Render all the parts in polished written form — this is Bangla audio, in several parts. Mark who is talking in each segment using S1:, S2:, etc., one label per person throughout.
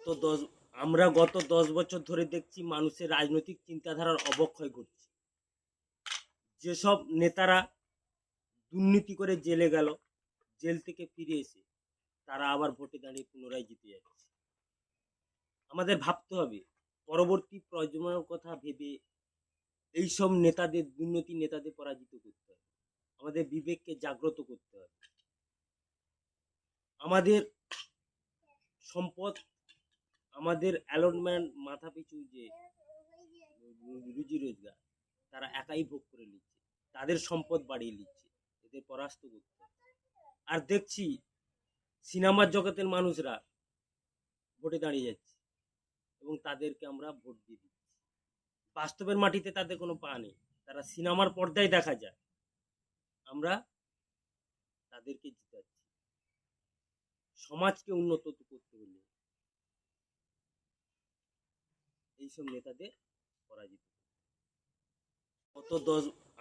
S1: গত 10 আমরা গত 10 বছর ধরে দেখছি মানুষের রাজনৈতিক চিন্তাধারার অবক্ষয় ঘটছে। যেসব নেতারা দুর্নীতি করে জেলে গেল, জেল থেকে ফিরে এসে তারা আবার ভোটে দাঁড়িয়ে পুনরায় জিতে যাচ্ছে। আমাদের ভাবতে হবে, পরবর্তী প্রজন্মের কথা ভেবে এইসব নেতাদের, দুর্নীতি নেতাদের পরাজিত করতে হবে। আমাদের বিবেককে জাগ্রত করতে হবে। আমাদের সম্পদ, আমাদের অ্যালটমেন্ট, মাথাপিছু যে রুজি রোজগার, তারা একাই ভোগ করে নিচ্ছে, তাদের সম্পদ বাড়িয়ে নিচ্ছে, এদের পরাস্ত করতে হবে। আর দেখছি সিনেমার জগতের মানুষরা ভোটে দাঁড়িয়ে যাচ্ছে এবং তাদেরকে আমরা ভোট দিয়ে দিচ্ছি। বাস্তবের মাটিতে তাদের কোনো পা নেই, তারা সিনেমার পর্দায় দেখা যায়, আমরা তাদেরকে জিতাচ্ছি। সমাজকে উন্নত করতে হলে এইসব নেতাদের পরাজিত।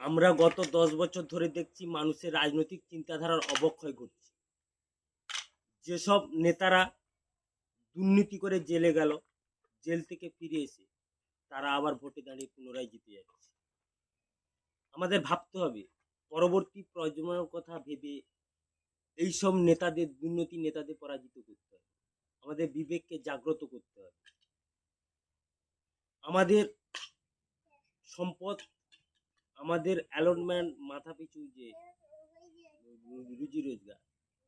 S1: আমরা গত 10 বছর ধরে দেখছি মানুষের রাজনৈতিক চিন্তাধারার অবক্ষয় ঘটছে। যেসব নেতারা দুর্নীতি করে জেলে গেল, জেল থেকে ফিরে এসে তারা আবার ভোটে দাঁড়িয়ে পুনরায় জিতে যাচ্ছে। আমাদের ভাবতে হবে, পরবর্তী প্রজন্মের কথা ভেবে এইসব নেতাদের, দুর্নীতি নেতাদের পরাজিত করতে হবে। আমাদের বিবেককে জাগ্রত করতে হবে। আমাদের সম্পদ, আমাদের অ্যালটমেন্ট, মাথাপিছু যে রুজি রোজগার,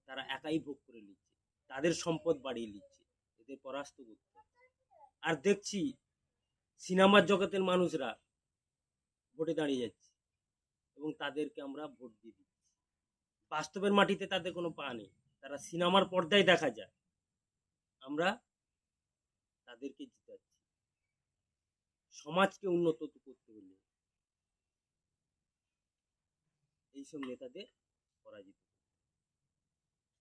S1: তারা একাই ভোগ করে নিচ্ছে, তাদের সম্পদ বাড়িয়ে নিচ্ছে, এদের পরাস্ত করতে হবে। আর দেখছি সিনেমার জগতের মানুষরা ভোটে দাঁড়িয়ে যাচ্ছে এবং তাদেরকে আমরা ভোট দিয়ে দিচ্ছি। বাস্তবের মাটিতে তাদের কোনো পা নেই, তারা সিনেমার পর্দায় দেখা যায়, আমরা তাদেরকে জিতাচ্ছি। সমাজকে উন্নত করতে হলে এইসব নেতাদের পরাজিত।